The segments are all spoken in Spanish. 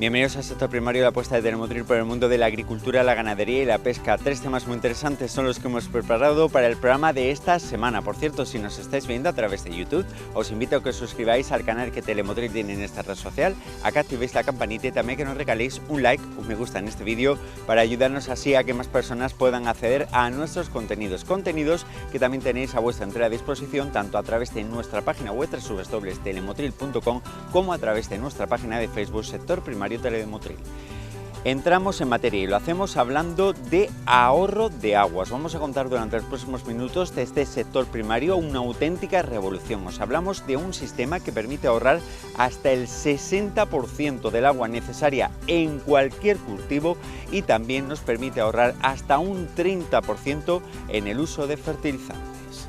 Bienvenidos al sector primario, la apuesta de Telemotril por el mundo de la agricultura, la ganadería y la pesca. Tres temas muy interesantes son los que hemos preparado para el programa de esta semana. Por cierto, si nos estáis viendo a través de YouTube, os invito a que os suscribáis al canal que Telemotril tiene en esta red social, a que activéis la campanita y también que nos regaléis un like, un me gusta en este vídeo, para ayudarnos así a que más personas puedan acceder a nuestros contenidos. Contenidos que también tenéis a vuestra entera disposición, tanto a través de nuestra página web www.telemotril.com como a través de nuestra página de Facebook Sector Primario Telemotril. Entramos en materia y lo hacemos hablando de ahorro de aguas. Vamos a contar durante los próximos minutos de este sector primario una auténtica revolución. Os hablamos de un sistema que permite ahorrar hasta el 60% del agua necesaria en cualquier cultivo y también nos permite ahorrar hasta un 30% en el uso de fertilizantes.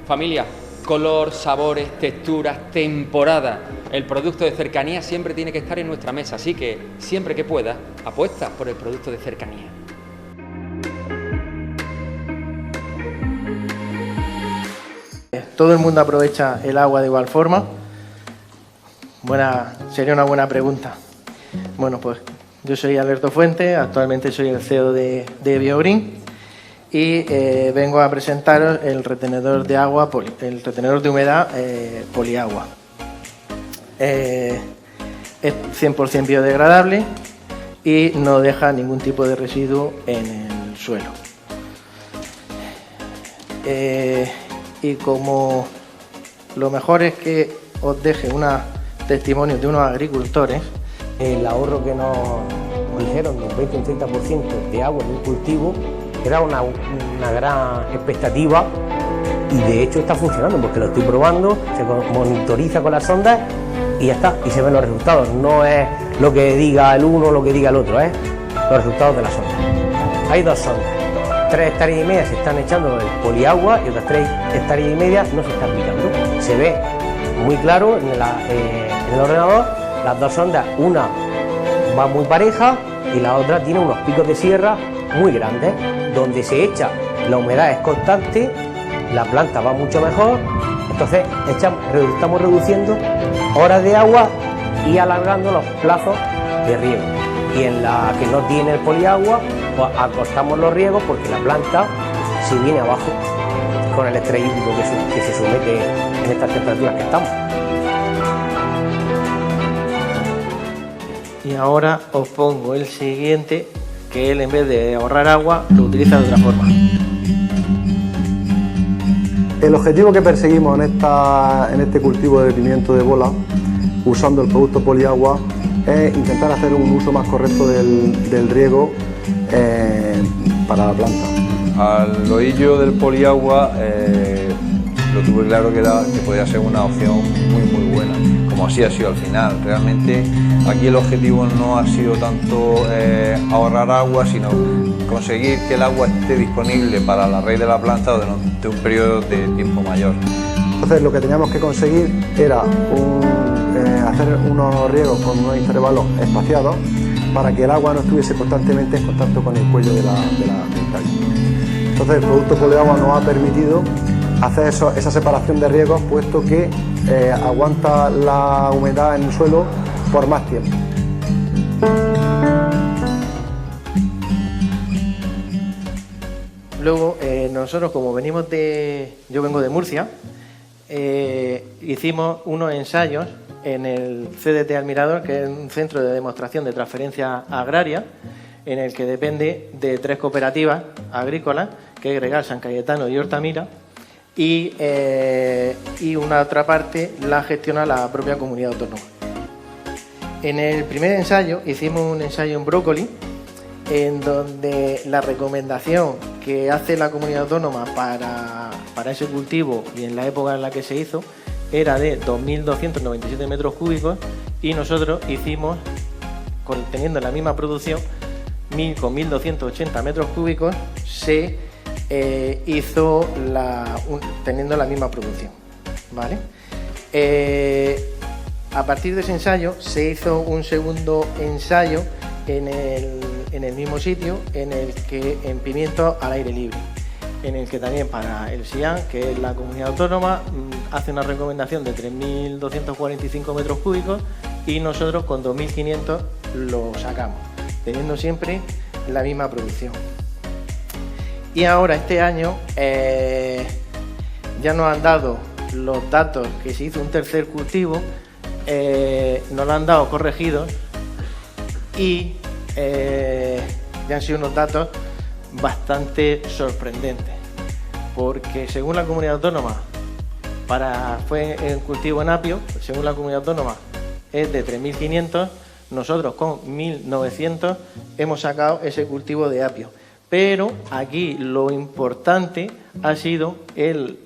Familia, color, sabores, texturas, temporada. El producto de cercanía siempre tiene que estar en nuestra mesa, así que siempre que puedas, apuesta por el producto de cercanía. ¿Todo el mundo aprovecha el agua de igual forma? Sería una buena pregunta. Bueno, pues yo soy Alberto Fuentes, actualmente soy el CEO de BioGreen y vengo a presentaros el retenedor de agua, el retenedor de humedad Poliagua. Es 100% biodegradable y no deja ningún tipo de residuo en el suelo. Y como lo mejor es que os deje unos testimonios de unos agricultores. El ahorro que nos dijeron, un 20 o un 30% de agua en un cultivo, era una gran expectativa y de hecho está funcionando porque lo estoy probando, se monitoriza con las sondas y ya está, y se ven los resultados. No es lo que diga el uno o lo que diga el otro, es los resultados de la sonda. Hay dos sondas, 3,5 hectáreas se están echando el Poliagua y otras 3,5 hectáreas no se están aplicando. Se ve muy claro en el ordenador, las dos sondas, una va muy pareja y la otra tiene unos picos de sierra muy grandes. Donde se echa, la humedad es constante, la planta va mucho mejor, entonces estamos reduciendo horas de agua y alargando los plazos de riego. Y en la que no tiene el Poliagua, pues acortamos los riegos porque la planta se viene abajo con el estrés hídrico que se somete en estas temperaturas que estamos. Y ahora os pongo el siguiente, que él en vez de ahorrar agua lo utiliza de otra forma. El objetivo que perseguimos en este cultivo de pimiento de bola, usando el producto Poliagua, es intentar hacer un uso más correcto del riego para la planta. Al oír del Poliagua lo tuve claro que podía ser una opción muy buena, como así ha sido al final. Realmente aquí el objetivo no ha sido tanto ahorrar agua, sino conseguir que el agua esté disponible para la raíz de la planta durante un periodo de tiempo mayor. Entonces lo que teníamos que conseguir era hacer unos riegos con unos intervalos espaciados para que el agua no estuviese constantemente en contacto con el cuello del tallo. Entonces el producto Poliagua nos ha permitido hacer esa separación de riegos, puesto que aguanta la humedad en el suelo por más tiempo. Luego, nosotros como yo vengo de Murcia, hicimos unos ensayos en el CDT Almirador, que es un centro de demostración de transferencia agraria, en el que depende de 3 cooperativas agrícolas, que es Gregal, San Cayetano y Hortamira, y una otra parte la gestiona la propia comunidad autónoma. En el primer ensayo hicimos un ensayo en brócoli, en donde la recomendación que hace la comunidad autónoma para ese cultivo y en la época en la que se hizo era de 2.297 metros cúbicos y nosotros hicimos, teniendo la misma producción, con 1.280 metros cúbicos, se hizo teniendo la misma producción, ¿vale? A partir de ese ensayo se hizo un segundo ensayo en el mismo sitio, en pimiento al aire libre, en el que también para el SIAN, que es la comunidad autónoma, hace una recomendación de 3.245 metros cúbicos y nosotros con 2.500 lo sacamos, teniendo siempre la misma producción. Y ahora este año ya nos han dado los datos que se hizo un tercer cultivo, nos lo han dado corregidos y ya han sido unos datos bastante sorprendentes, porque según la comunidad autónoma, fue en cultivo en apio, según la comunidad autónoma es de 3.500, nosotros con 1.900 hemos sacado ese cultivo de apio. Pero aquí lo importante ha sido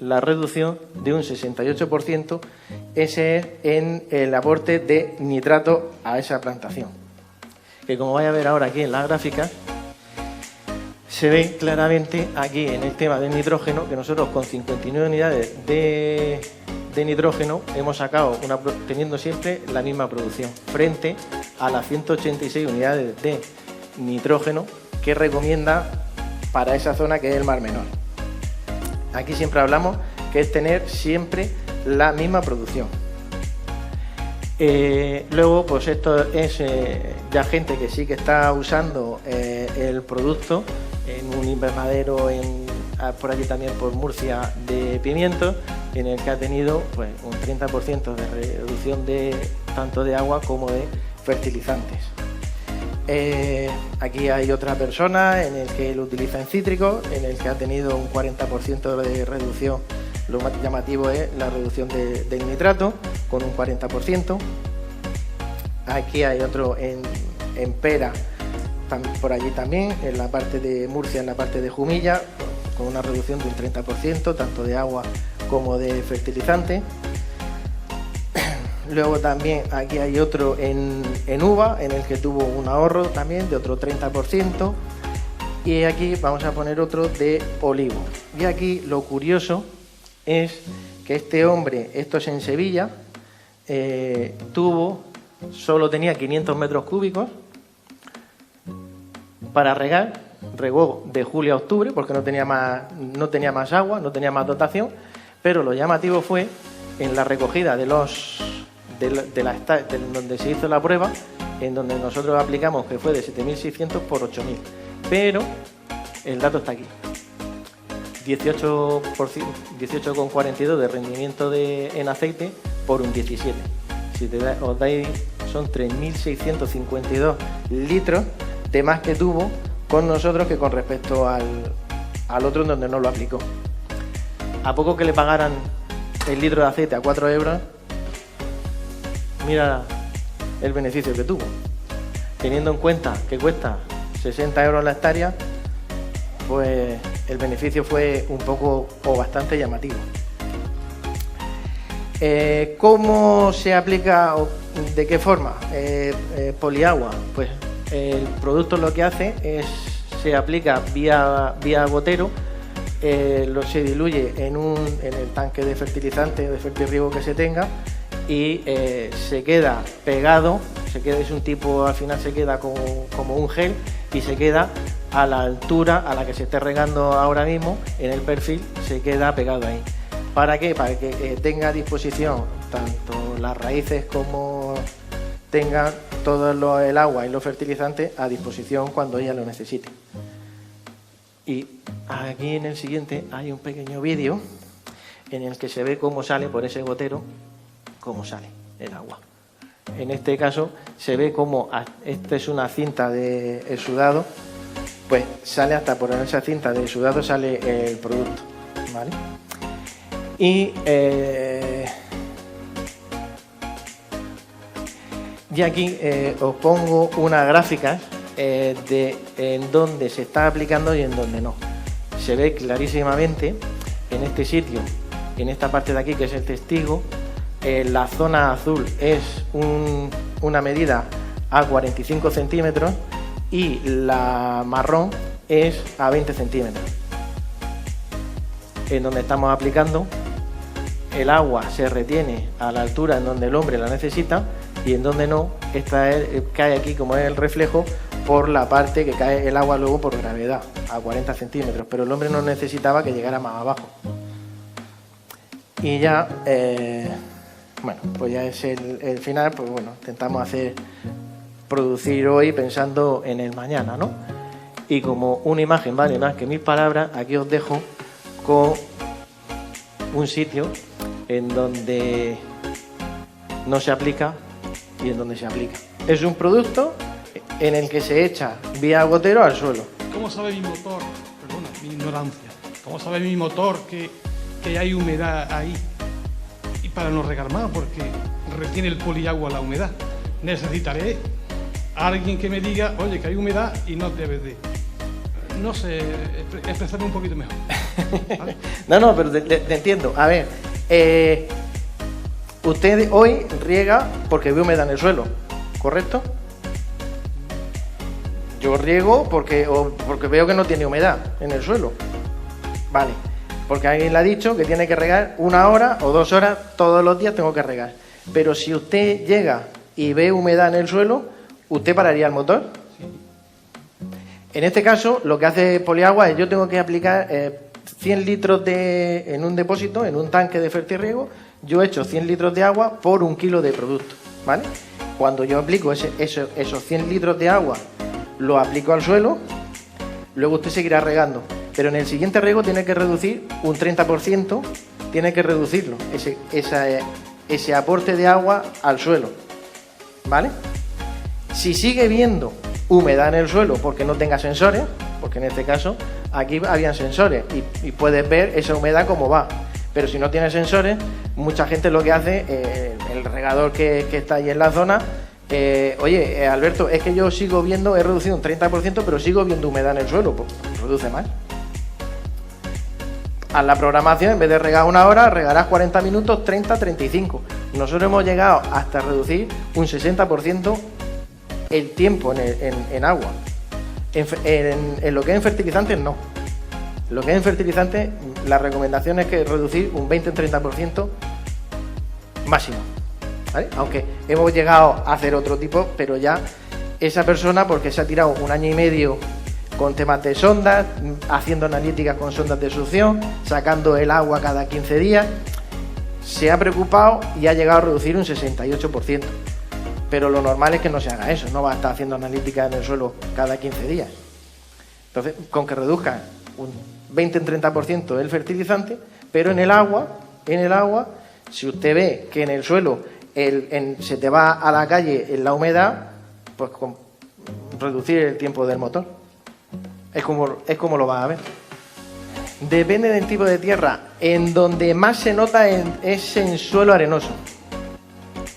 la reducción de un 68%, ese es en el aporte de nitrato a esa plantación. Que como vais a ver ahora aquí en la gráfica, se ve claramente aquí en el tema del nitrógeno que nosotros con 59 unidades de nitrógeno hemos sacado, teniendo siempre la misma producción, frente a las 186 unidades de nitrógeno que recomienda para esa zona que es el Mar Menor. Aquí siempre hablamos que es tener siempre la misma producción. Luego, pues esto es ya gente que sí que está usando el producto en un invernadero por allí también por Murcia de pimientos, en el que ha tenido pues un 30% de reducción tanto de agua como de fertilizantes. Aquí hay otra persona en el que lo utiliza en cítricos, en el que ha tenido un 40% de reducción. Lo más llamativo es la reducción del nitrato, con un 40%. Aquí hay otro en pera, por allí también, en la parte de Murcia, en la parte de Jumilla, con una reducción de un 30%, tanto de agua como de fertilizante. Luego también aquí hay otro en uva, en el que tuvo un ahorro también de otro 30%. Y aquí vamos a poner otro de olivo. Y aquí lo curioso es que este hombre, esto es en Sevilla, solo tenía 500 metros cúbicos para regar, regó de julio a octubre porque no tenía más agua, no tenía más dotación, pero lo llamativo fue en la recogida de donde se hizo la prueba, en donde nosotros aplicamos que fue de 7.600 por 8.000, pero el dato está aquí. 18,42 de rendimiento en aceite por un 17. Si os dais, son 3.652 litros de más que tuvo con nosotros que con respecto al otro en donde no lo aplicó. A poco que le pagaran el litro de aceite a 4 euros, mira el beneficio que tuvo. Teniendo en cuenta que cuesta 60 euros la hectárea, pues el beneficio fue un poco o bastante llamativo. ¿Cómo se aplica o de qué forma? Poliagua, pues el producto lo que hace es se aplica vía gotero, se diluye en el tanque de fertilizante o de fertirriego que se tenga y se queda pegado, es un tipo, al final se queda como un gel y se queda a la altura a la que se esté regando ahora mismo, en el perfil se queda pegado ahí. ¿Para qué? Para que tenga a disposición tanto las raíces como tenga todo el agua y los fertilizantes a disposición cuando ella lo necesite. Y aquí en el siguiente hay un pequeño vídeo en el que se ve cómo sale por ese gotero, cómo sale el agua. En este caso se ve cómo, esta es una cinta de exudado, pues sale hasta por esa cinta de exudado sale el producto, ¿vale? Y aquí os pongo unas gráficas en donde se está aplicando y en donde no. Se ve clarísimamente en este sitio, en esta parte de aquí que es el testigo, la zona azul es una medida a 45 centímetros y la marrón es a 20 centímetros. En donde estamos aplicando, el agua se retiene a la altura en donde el hombre la necesita y en donde no, cae aquí como es el reflejo por la parte que cae el agua luego por gravedad, a 40 centímetros, pero el hombre no necesitaba que llegara más abajo. Y ya, bueno, pues ya es el final, pues bueno, intentamos hacer producir hoy pensando en el mañana, ¿no? Y como una imagen vale más que 1000 palabras, aquí os dejo con un sitio en donde no se aplica y en donde se aplica. Es un producto en el que se echa vía gotero al suelo. ¿Cómo sabe mi motor? Perdona, mi ignorancia. ¿Cómo sabe mi motor que hay humedad ahí? Y para no regar más, porque retiene el poliagua la humedad. Necesitaré a alguien que me diga, oye, que hay humedad y no debes de... No sé, expresarme un poquito mejor. ¿Vale? No, pero te entiendo. A ver, usted hoy riega porque ve humedad en el suelo, ¿correcto? Yo riego porque veo que no tiene humedad en el suelo. Vale, porque alguien le ha dicho que tiene que regar 1 hora o 2 horas, todos los días tengo que regar. Pero si usted llega y ve humedad en el suelo, ¿usted pararía el motor? En este caso, lo que hace Poliagua es yo tengo que aplicar 100 litros en un depósito, en un tanque de fertirriego, yo echo 100 litros de agua por 1 kilo de producto, ¿vale? Cuando yo aplico esos 100 litros de agua, lo aplico al suelo, luego usted seguirá regando, pero en el siguiente riego tiene que reducir un 30%, tiene que reducirlo, ese aporte de agua al suelo, ¿vale? Si sigue viendo humedad en el suelo porque no tenga sensores, porque en este caso aquí habían sensores y puedes ver esa humedad cómo va, pero si no tiene sensores, mucha gente lo que hace, el regador que está ahí en la zona, oye, Alberto, es que yo sigo viendo, he reducido un 30%, pero sigo viendo humedad en el suelo, pues reduce más. A la programación, en vez de regar 1 hora, regarás 40 minutos, 30, 35. Nosotros hemos llegado hasta reducir un 60% el tiempo en agua. En lo que es en fertilizantes, no. Lo que es en fertilizantes, la recomendación es que reducir un 20-30% máximo, ¿vale? Aunque hemos llegado a hacer otro tipo, pero ya esa persona, porque se ha tirado 1 año y medio con temas de sondas, haciendo analíticas con sondas de succión, sacando el agua cada 15 días, se ha preocupado y ha llegado a reducir un 68%. Pero lo normal es que no se haga eso, no va a estar haciendo analítica en el suelo cada 15 días. Entonces, con que reduzca un 20-30% el fertilizante, pero en el agua, si usted ve que en el suelo se te va a la calle en la humedad, pues reducir el tiempo del motor. Es como lo vas a ver. Depende del tipo de tierra. En donde más se nota es en suelo arenoso.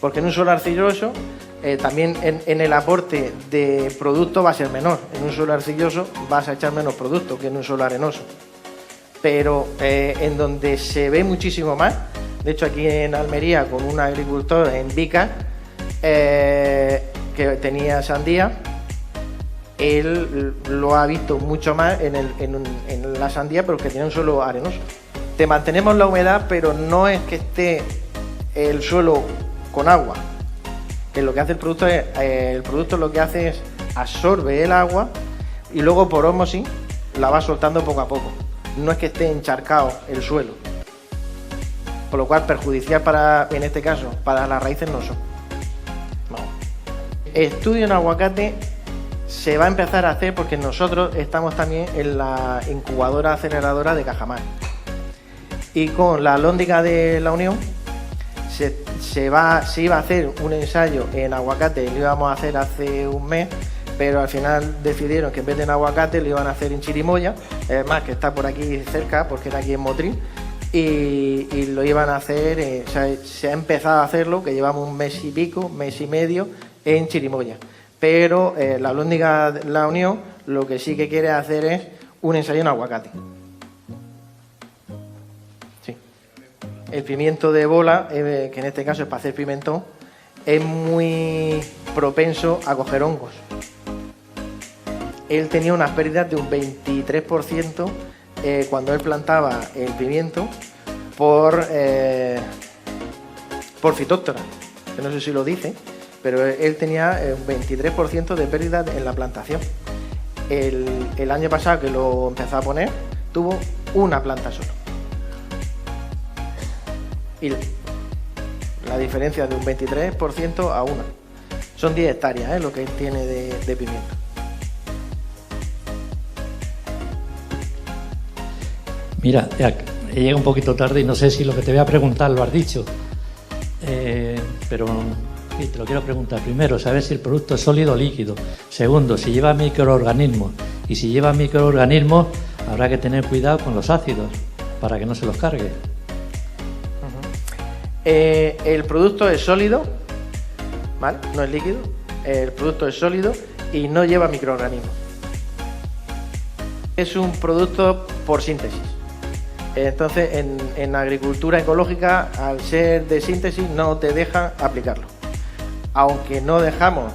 Porque en un suelo arcilloso también en el aporte de producto va a ser menor. En un suelo arcilloso vas a echar menos producto que en un suelo arenoso. Pero en donde se ve muchísimo más, de hecho aquí en Almería con un agricultor en Vica que tenía sandía, él lo ha visto mucho más en la sandía, pero que tiene un suelo arenoso. Te mantenemos la humedad, pero no es que esté el suelo con agua. Que lo que hace el producto lo que hace es absorbe el agua y luego por ósmosis la va soltando poco a poco. No es que esté encharcado el suelo. Por lo cual perjudicial en este caso, para las raíces no son. No. Estudio en aguacate se va a empezar a hacer porque nosotros estamos también en la incubadora aceleradora de Cajamar. Y con la Lóndiga de la Unión se iba a hacer un ensayo en aguacate, lo íbamos a hacer hace un mes, pero al final decidieron que en vez de en aguacate lo iban a hacer en Chirimoya, además que está por aquí cerca, porque era aquí en Motril, y lo iban a hacer, se ha empezado a hacerlo, que llevamos un mes y pico, mes y medio, en Chirimoya. Pero la Lóndiga de la Unión lo que sí que quiere hacer es un ensayo en aguacate. Sí. El pimiento de bola, que en este caso es para hacer pimentón, es muy propenso a coger hongos. Él tenía unas pérdidas de un 23% cuando él plantaba el pimiento por fitóptora, que no sé si lo dice, pero él tenía un 23% de pérdida en la plantación. El año pasado que lo empezó a poner, tuvo una planta solo. Y la diferencia de un 23% a una. Son 10 hectáreas lo que tiene de pimiento. Mira, llega un poquito tarde y no sé si lo que te voy a preguntar lo has dicho, pero sí, te lo quiero preguntar. Primero, saber si el producto es sólido o líquido. Segundo, si lleva microorganismos. Y si lleva microorganismos, habrá que tener cuidado con los ácidos para que no se los cargue. El producto es sólido, ¿vale? No es líquido. El producto es sólido y no lleva microorganismos. Es un producto por síntesis. Entonces, en agricultura ecológica, al ser de síntesis, no te dejan aplicarlo. Aunque no dejamos,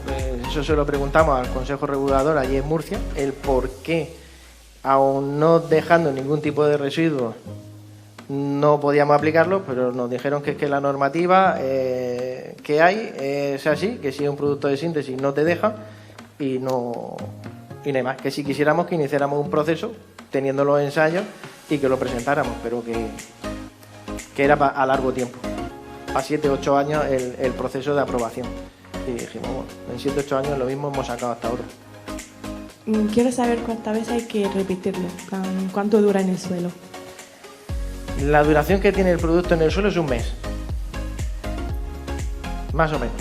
eso se lo preguntamos al Consejo Regulador allí en Murcia, el por qué, aun no dejando ningún tipo de residuos, no podíamos aplicarlo, pero nos dijeron que es que la normativa que hay es así, que si es un producto de síntesis no te deja y no hay más, que si quisiéramos que iniciáramos un proceso teniendo los ensayos y que lo presentáramos, pero que era a largo tiempo, a 7-8 años el proceso de aprobación. Y dijimos, bueno, en 7-8 años lo mismo hemos sacado hasta ahora. Quiero saber cuántas veces hay que repetirlo, cuánto dura en el suelo. La duración que tiene el producto en el suelo es un mes, más o menos.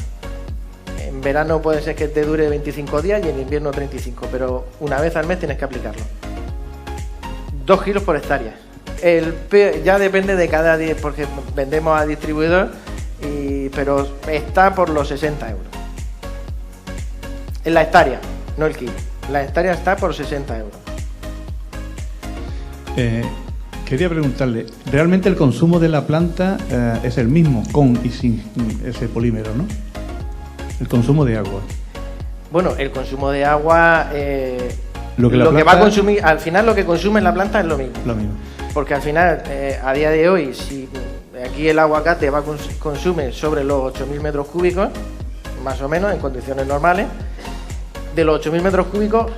En verano puede ser que te dure 25 días y en invierno 35, pero una vez al mes tienes que aplicarlo. 2 kilos por hectárea. Ya depende de cada día, porque vendemos a distribuidor, pero está por los 60 euros. En la hectárea, no el kilo. La hectárea está por 60 euros. Quería preguntarle, ¿realmente el consumo de la planta es el mismo con y sin ese polímero, no? El consumo de agua. Bueno, el consumo de agua, lo que va a consumir, al final lo que consume la planta es lo mismo. Lo mismo. Porque al final, a día de hoy, si aquí el aguacate consume sobre los 8.000 metros cúbicos, más o menos, en condiciones normales, de los 8.000 metros cúbicos,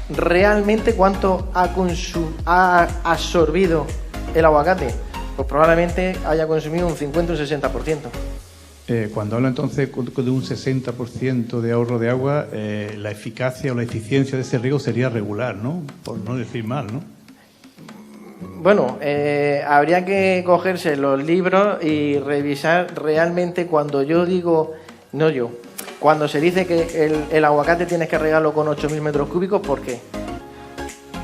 ¿realmente cuánto ha absorbido el aguacate? Pues probablemente haya consumido un 50 o un 60%. Cuando habla entonces de un 60% de ahorro de agua, la eficacia o la eficiencia de ese riego sería regular, ¿no? Por no decir mal, ¿no? Bueno, habría que cogerse los libros y revisar realmente cuando yo digo, cuando se dice que el aguacate tienes que regarlo con 8.000 metros cúbicos, ¿por qué?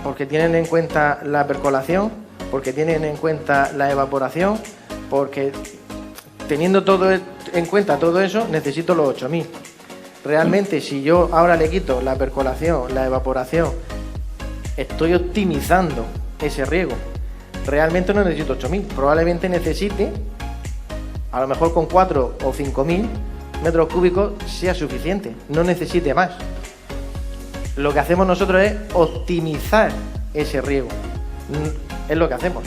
Porque tienen en cuenta la percolación, porque tienen en cuenta la evaporación, porque teniendo en cuenta todo eso, necesito los 8.000. Realmente, si yo ahora le quito la percolación, la evaporación, estoy optimizando ese riego. Realmente no necesito 8.000, probablemente necesite, a lo mejor con 4 o 5.000 metros cúbicos sea suficiente, no necesite más. Lo que hacemos nosotros es optimizar ese riego, es lo que hacemos.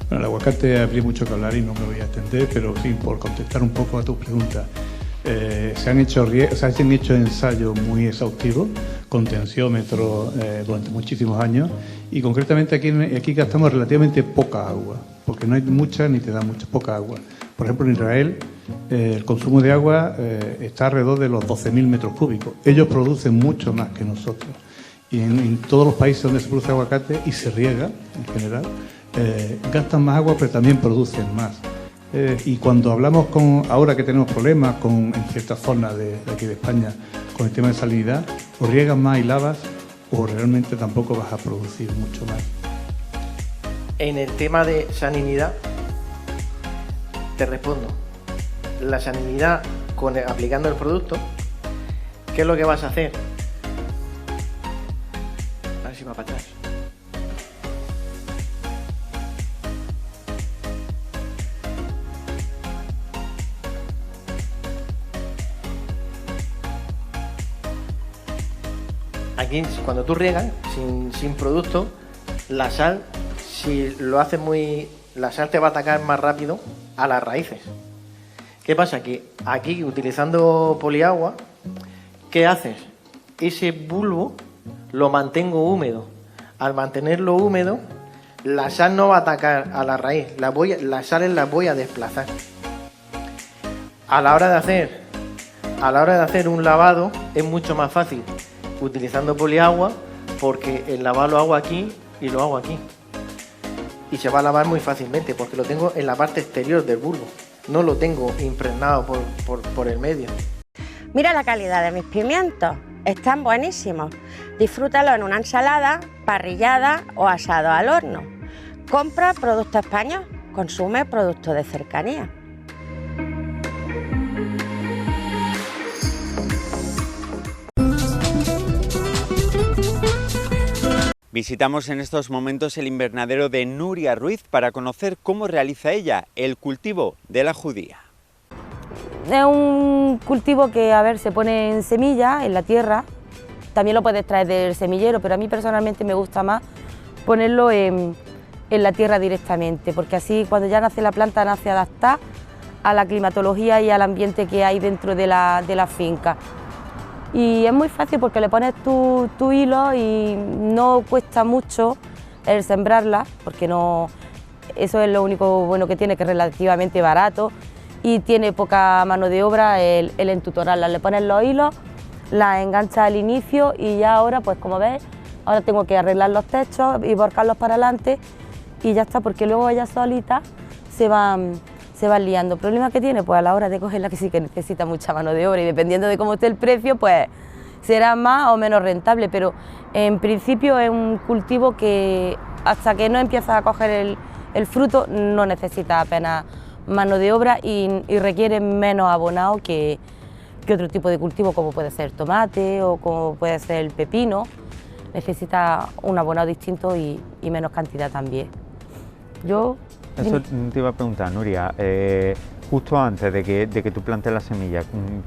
Bueno, el aguacate habría mucho que hablar y no me voy a extender, pero sí, por contestar un poco a tus preguntas. Se han hecho ensayos muy exhaustivos con tensiómetros durante muchísimos años y concretamente aquí gastamos relativamente poca agua, porque no hay mucha ni te da mucha, poca agua. Por ejemplo, en Israel el consumo de agua está alrededor de los 12.000 metros cúbicos. Ellos producen mucho más que nosotros. Y en todos los países donde se produce aguacate y se riega, en general, gastan más agua, pero también producen más. Y cuando hablamos ahora que tenemos problemas en ciertas zonas de aquí de España con el tema de salinidad, o riegas más y lavas, o realmente tampoco vas a producir mucho más. En el tema de salinidad, te respondo. La salinidad, aplicando el producto, ¿qué es lo que vas a hacer? A ver si va para atrás. Aquí, cuando tú riegas sin producto, la sal, si lo haces la sal te va a atacar más rápido a las raíces. ¿Qué pasa? Que aquí, utilizando poliagua, ¿qué haces? Ese bulbo lo mantengo húmedo. Al mantenerlo húmedo, la sal no va a atacar a la raíz, las sales las voy a desplazar. A la hora de hacer A la hora de hacer un lavado es mucho más fácil utilizando poliagua, porque el lavado lo hago aquí y lo hago aquí. Y se va a lavar muy fácilmente porque lo tengo en la parte exterior del bulbo, no lo tengo impregnado por el medio. Mira la calidad de mis pimientos, están buenísimos. Disfrútalo en una ensalada, parrillada o asado al horno. Compra producto español, consume productos de cercanía. Visitamos en estos momentos el invernadero de Nuria Ruiz para conocer cómo realiza ella el cultivo de la judía. Es un cultivo que, a ver, se pone en semilla, en la tierra. También lo puedes traer del semillero, pero a mí personalmente me gusta más ponerlo en la tierra directamente, porque así cuando ya nace la planta nace adaptada a la climatología y al ambiente que hay dentro de la finca. Y es muy fácil porque le pones tu hilo y no cuesta mucho el sembrarla, porque no, eso es lo único bueno que tiene, que es relativamente barato y tiene poca mano de obra el entutorarla. Le pones los hilos, la enganchas al inicio y ya ahora, pues como ves, ahora tengo que arreglar los techos y volcarlos para adelante y ya está, porque luego ellas solitas se van liando. El problema que tiene, pues a la hora de cogerla, que sí que necesita mucha mano de obra y dependiendo de cómo esté el precio, pues será más o menos rentable, pero en principio es un cultivo que hasta que no empiezas a coger el fruto no necesita apenas mano de obra y requiere menos abonado que otro tipo de cultivo, como puede ser tomate o como puede ser el pepino. Necesita un abonado distinto y menos cantidad también. Eso te iba a preguntar, Nuria, justo antes de que tú plantes la semilla,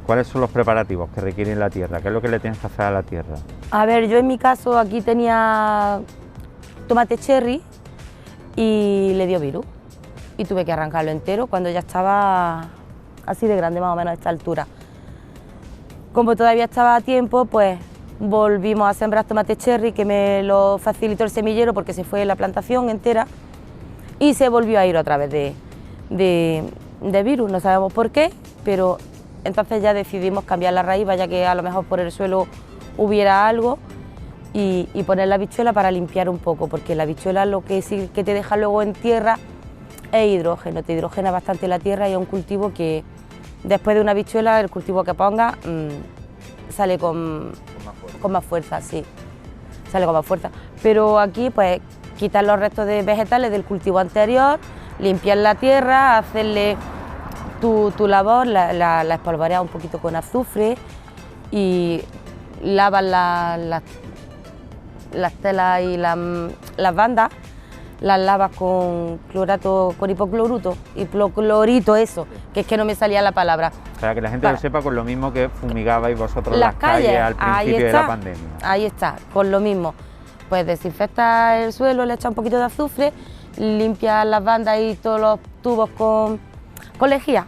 ¿cuáles son los preparativos que requiere la tierra? ¿Qué es lo que le tienes que hacer a la tierra? A ver, yo en mi caso aquí tenía tomate cherry y le dio virus y tuve que arrancarlo entero cuando ya estaba así de grande, más o menos a esta altura. Como todavía estaba a tiempo, pues volvimos a sembrar tomate cherry, que me lo facilitó el semillero porque se fue la plantación entera y se volvió a ir otra vez de virus, no sabemos por qué, pero entonces ya decidimos cambiar la raíz, vaya que a lo mejor por el suelo hubiera algo, y poner la habichuela para limpiar un poco, porque la habichuela lo que sí que te deja luego en tierra es hidrógeno, te hidrogena bastante la tierra y es un cultivo que después de una habichuela, el cultivo que ponga sale con más fuerza, sí, sale con más fuerza. Pero aquí pues quitar los restos de vegetales del cultivo anterior, limpiar la tierra, hacerle tu labor, la espolvoreas un poquito con azufre y lavas las telas y las bandas, las lavas con clorato, con hipoclorito, eso, que es que no me salía la palabra. Para que la gente lo sepa, con lo mismo que fumigabais vosotros las calles al principio de la pandemia. Ahí está, con lo mismo. Pues desinfectas el suelo, le echas un poquito de azufre, limpias las bandas y todos los tubos con lejía,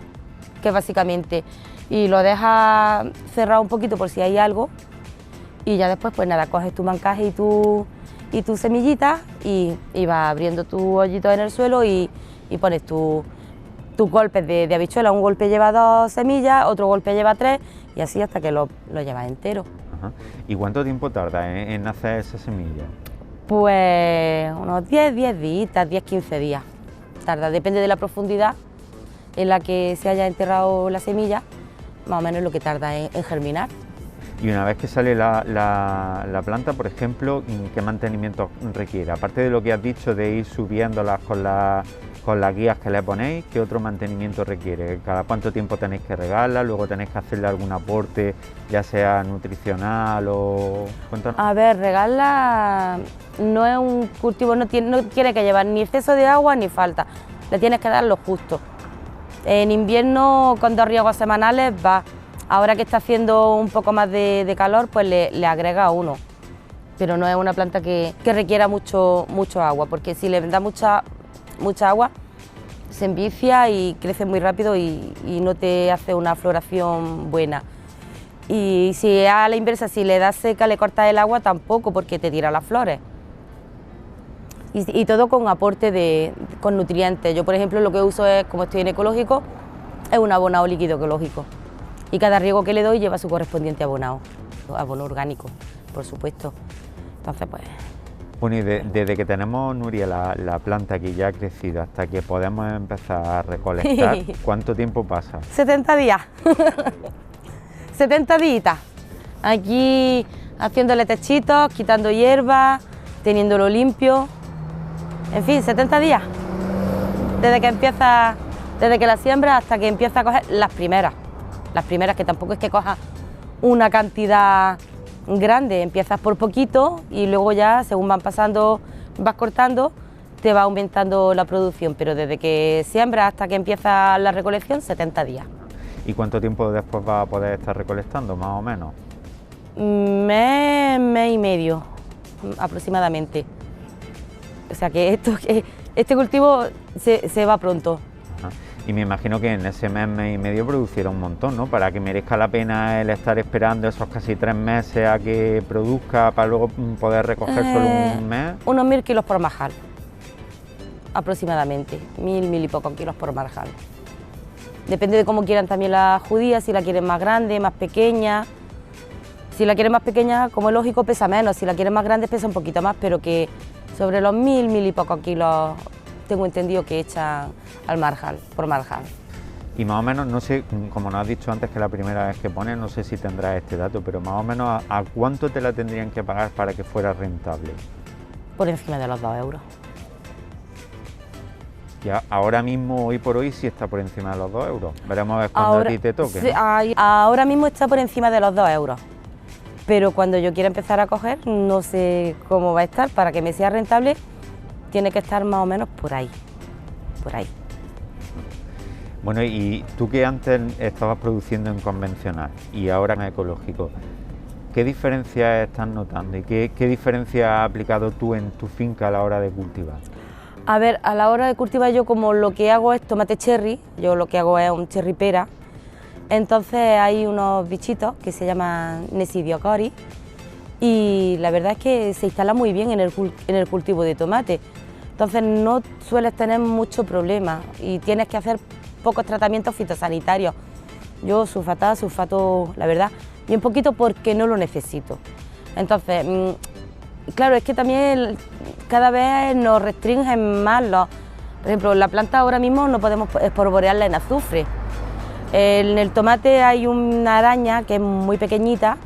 que básicamente, y lo dejas cerrado un poquito por si hay algo, y ya después pues nada, coges tu mancaje y tu semillita y vas abriendo tu hoyito en el suelo y pones tus golpes de habichuela. Un golpe lleva 2 semillas, otro golpe lleva 3 y así hasta que lo llevas entero. Ajá. ¿Y cuánto tiempo tarda en hacer esa semilla? Pues unos 10 días, 10-15 días tarda, depende de la profundidad en la que se haya enterrado la semilla, más o menos lo que tarda en germinar. Y una vez que sale la planta, por ejemplo, ¿qué mantenimiento requiere? Aparte de lo que has dicho de ir subiéndolas con las guías que le ponéis, ¿qué otro mantenimiento requiere? ¿Cada cuánto tiempo tenéis que regarla? ¿Luego tenéis que hacerle algún aporte, ya sea nutricional o...? Cuéntanos. A ver, regarla no es un cultivo, no tiene que llevar ni exceso de agua ni falta, le tienes que dar lo justo. En invierno, con 2 riegos semanales va. Ahora que está haciendo un poco más de calor, pues le agrega 1, pero no es una planta que requiera mucho agua, porque si le da mucha agua se envicia y crece muy rápido y no te hace una floración buena. Y si a la inversa, si le das seca, le cortas el agua, tampoco, porque te tira las flores. Y todo con aporte con nutrientes. Yo, por ejemplo, lo que uso es, como estoy en ecológico, es un abonado líquido ecológico. Y cada riego que le doy lleva su correspondiente abono orgánico, por supuesto. Entonces, pues... Bueno, y desde que tenemos, Nuria, la planta aquí ya crecida hasta que podemos empezar a recolectar, ¿cuánto tiempo pasa? 70 días. 70 días. Aquí haciéndole techitos, quitando hierba, teniéndolo limpio. En fin, 70 días. Desde que la siembra hasta que empieza a coger las primeras. Las primeras, que tampoco es que coja una cantidad grande, empiezas por poquito y luego ya, según van pasando, vas cortando, te va aumentando la producción, pero desde que siembra hasta que empieza la recolección, 70 días. ¿Y cuánto tiempo después vas a poder estar recolectando, más o menos? Mes y medio, aproximadamente. O sea que este cultivo se va pronto. Y me imagino que en ese mes y medio produciera un montón, ¿no? Para que merezca la pena el estar esperando esos casi 3 meses a que produzca para luego poder recoger solo un mes. Unos 1000 kilos por marjal, aproximadamente, 1000 y pocos kilos por marjal. Depende de cómo quieran también las judías, si la quieren más grande, más pequeña. Si la quieren más pequeña, como es lógico, pesa menos, si la quieren más grande pesa un poquito más, pero que sobre los 1000 y pocos kilos tengo entendido que echan al marjal, por marjal. Y más o menos, no sé, como nos has dicho antes que la primera vez que pones, no sé si tendrás este dato, pero más o menos ¿a cuánto te la tendrían que pagar para que fuera rentable? Por encima de los 2 euros. Ya, ahora mismo, hoy por hoy, sí está por encima de los 2 euros. Veremos a ver cuando a ti te toque, sí, ¿no? Ahora mismo está por encima de los 2 euros. Pero cuando yo quiera empezar a coger, no sé cómo va a estar. Para que me sea rentable, tiene que estar más o menos por ahí. Por ahí. Bueno, y tú que antes estabas produciendo en convencional y ahora en ecológico, ¿qué diferencias estás notando y qué diferencia has aplicado tú en tu finca a la hora de cultivar? A ver, a la hora de cultivar yo, como lo que hago es tomate cherry, yo lo que hago es un cherry pera, entonces hay unos bichitos que se llaman Nesidiocori y la verdad es que se instala muy bien en el cultivo de tomate. Entonces no sueles tener mucho problema y tienes que hacer pocos tratamientos fitosanitarios. Yo sulfato, la verdad, bien poquito porque no lo necesito. Entonces, claro, es que también cada vez nos restringen más por ejemplo, la planta ahora mismo no podemos espolvorearla en azufre. En el tomate hay una araña que es muy pequeñita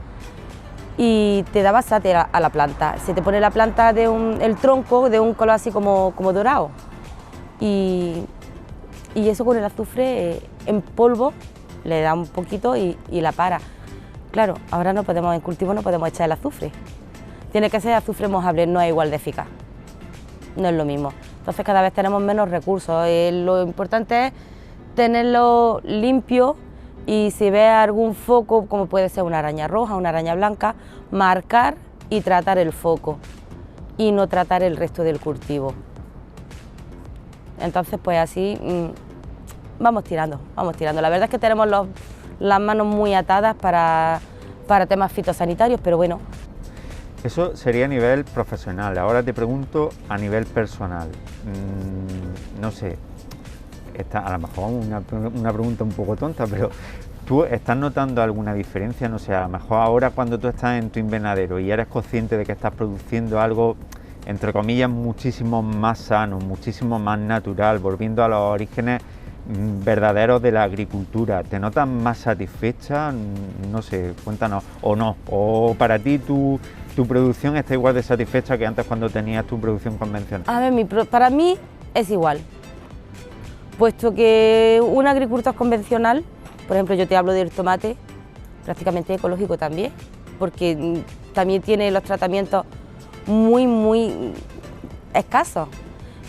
y te da basate a la planta. Se te pone la planta el tronco de un color así como dorado. Y eso con el azufre en polvo le da un poquito y la para. Claro, ahora en cultivo no podemos echar el azufre. Tiene que ser azufre mojable, no es igual de eficaz. No es lo mismo. Entonces cada vez tenemos menos recursos. Lo importante es tenerlo limpio y si ve algún foco, como puede ser una araña roja, una araña blanca, marcar y tratar el foco y no tratar el resto del cultivo. Entonces pues así vamos tirando. La verdad es que tenemos las manos muy atadas para temas fitosanitarios, pero bueno. Eso sería a nivel profesional. Ahora te pregunto a nivel personal. No sé, a lo mejor una pregunta un poco tonta, pero ¿tú estás notando alguna diferencia? No sé, a lo mejor ahora cuando tú estás en tu invernadero y eres consciente de que estás produciendo algo, entre comillas, muchísimo más sano, muchísimo más natural, volviendo a los orígenes verdaderos de la agricultura, ¿te notas más satisfecha? No sé, cuéntanos, o no, o para ti tu producción está igual de satisfecha que antes cuando tenías tu producción convencional. A ver, para mí es igual, puesto que un agricultor convencional, por ejemplo, yo te hablo del tomate, prácticamente ecológico también, porque también tiene los tratamientos muy escasos.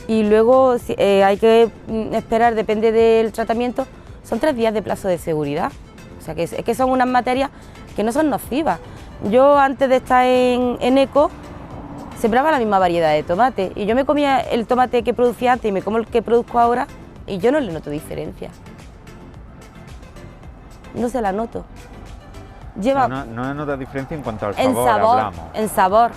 Y luego hay que esperar, depende del tratamiento, son 3 días de plazo de seguridad. O sea que es que son unas materias que no son nocivas. Yo antes de estar en eco sembraba la misma variedad de tomate y yo me comía el tomate que producía antes y me como el que produzco ahora y yo no le noto diferencia. No se la noto. No notas diferencia en cuanto al sabor, hablamos. En sabor.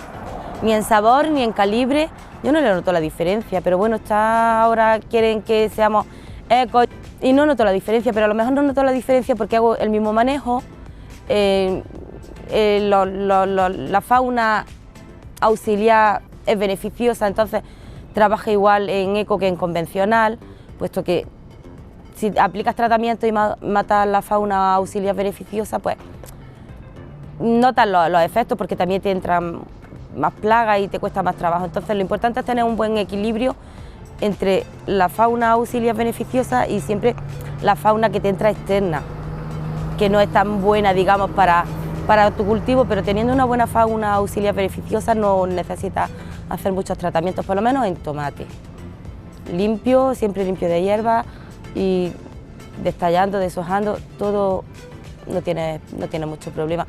Ni en sabor, ni en calibre, yo no le noto la diferencia, pero bueno, ahora quieren que seamos eco y no noto la diferencia, pero a lo mejor no noto la diferencia porque hago el mismo manejo, la fauna auxiliar es beneficiosa, entonces trabaja igual en eco que en convencional, puesto que si aplicas tratamiento y matas la fauna auxiliar beneficiosa, pues notas los efectos porque también te entran más plagas y te cuesta más trabajo. Entonces lo importante es tener un buen equilibrio entre la fauna auxiliar beneficiosa y siempre la fauna que te entra externa, que no es tan buena, digamos, para tu cultivo, pero teniendo una buena fauna auxiliar beneficiosa no necesitas hacer muchos tratamientos, por lo menos en tomate. Limpio, siempre limpio de hierba y destallando, deshojando, todo no tiene mucho problema.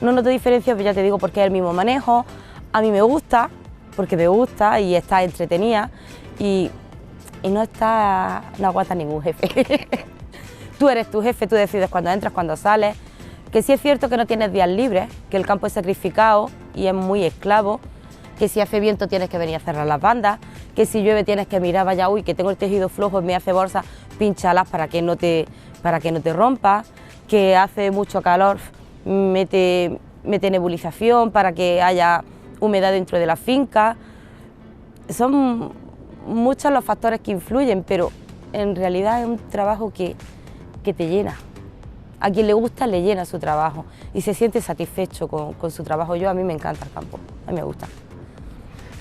No noto diferencia, pero ya te digo, porque es el mismo manejo. A mí me gusta, porque me gusta y está entretenida y no aguanta ningún jefe. Tú eres tu jefe, tú decides cuándo entras, cuándo sales. Que sí es cierto que no tienes días libres, que el campo es sacrificado y es muy esclavo, que si hace viento tienes que venir a cerrar las bandas, que si llueve tienes que mirar, vaya, uy, que tengo el tejido flojo, me hace bolsa, pínchalas para que no te rompa, que hace mucho calor, mete nebulización para que haya humedad dentro de la finca. Son muchos los factores que influyen, pero en realidad es un trabajo que te llena. A quien le gusta le llena su trabajo y se siente satisfecho con su trabajo. A mí me encanta el campo, a mí me gusta.